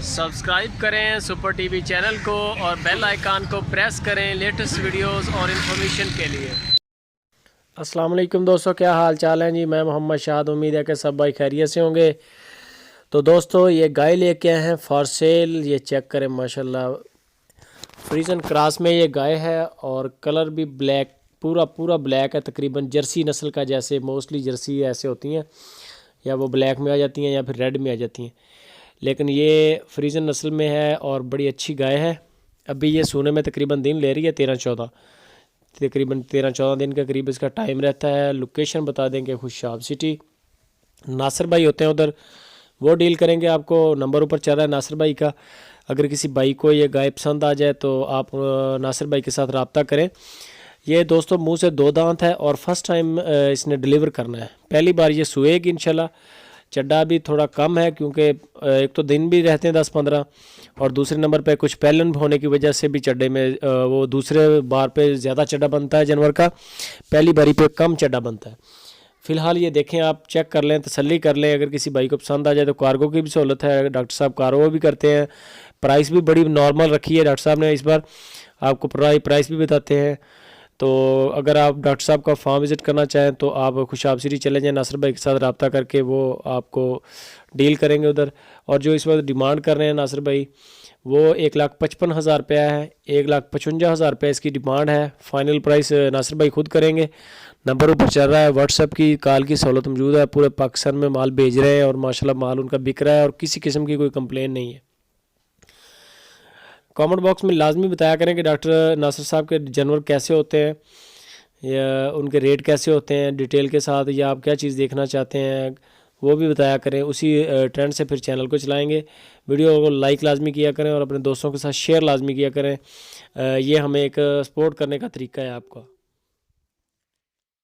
Subscribe करें super TV channel को और बेल आइकन को प्रेस करें लेटेस्ट वीडियोस और इन्फॉर्मेशन के लिए। अस्सलाम वालेकुम दोस्तों, क्या हाल चाल है जी। मैं मोहम्मद शाद, उम्मीद है कि सब भाई खैरियत से होंगे। तो दोस्तों ये गाय लेके आए हैं फॉर सेल। ये चेक करें माशाल्लाह, फ्रीजन क्रॉस में ये गाय है और कलर भी ब्लैक, पूरा ब्लैक है। तकरीबन जर्सी नस्ल का, जैसे मोस्टली जर्सी ऐसे होती हैं, या वो ब्लैक में आ जाती हैं या फिर रेड में आ जाती हैं, लेकिन ये फ्रीजन नस्ल में है और बड़ी अच्छी गाय है। अभी ये सोने में तकरीबन दिन ले रही है 13-14, तकरीबन 13-14 दिन के करीब इसका टाइम रहता है। लोकेशन बता देंगे खुशाब सिटी। नासिर भाई होते हैं उधर, वो डील करेंगे। आपको नंबर ऊपर चल रहा है नासिर भाई का। अगर किसी भाई को ये गाय पसंद आ जाए तो आप नासिर भाई के साथ रब्ता करें। ये दोस्तों मुंह से 2 दांत है और फर्स्ट टाइम इसने डिलीवर करना है, पहली बार ये सुएगी इंशाल्लाह। चड्डा भी थोड़ा कम है क्योंकि एक तो दिन भी रहते हैं 10-15, और दूसरे नंबर पे कुछ पैलन होने की वजह से भी चड्डे में वो दूसरे बार पे ज़्यादा चड्डा बनता है जानवर का, पहली बारी पे कम चड्डा बनता है। फ़िलहाल ये देखें, आप चेक कर लें, तसल्ली कर लें। अगर किसी भाई को पसंद आ जाए तो कार्गो की भी सहूलत है, डॉक्टर साहब कार्गो भी करते हैं। प्राइस भी बड़ी नॉर्मल रखी है डॉक्टर साहब ने इस बार, आपको प्राइस भी बताते हैं। तो अगर आप डॉक्टर साहब का फार्म विज़िट करना चाहें तो आप खुशाब सिटी चले जाएँ, नासिर भाई के साथ रब्ता करके वो आपको डील करेंगे उधर। और जो इस वक्त डिमांड कर रहे हैं नासिर भाई, वो 1,55,000 रुपया है, 1,55,000 रुपये इसकी डिमांड है। फ़ाइनल प्राइस नासिर भाई खुद करेंगे। नंबर ऊपर चल रहा है, व्हाट्सएप की कॉल की सहूलत मौजूद है। पूरे पाकिस्तान में माल भेज रहे हैं और माशाल्लाह माल उनका बिक रहा है और किसी किस्म की कोई कंप्लेन नहीं है। कमेंट बॉक्स में लाजमी बताया करें कि डॉक्टर नासिर साहब के जानवर कैसे होते हैं या उनके रेट कैसे होते हैं डिटेल के साथ, या आप क्या चीज़ देखना चाहते हैं वो भी बताया करें। उसी ट्रेंड से फिर चैनल को चलाएंगे। वीडियो को लाइक लाजमी किया करें और अपने दोस्तों के साथ शेयर लाजमी किया करें। ये हमें एक सपोर्ट करने का तरीका है आपका।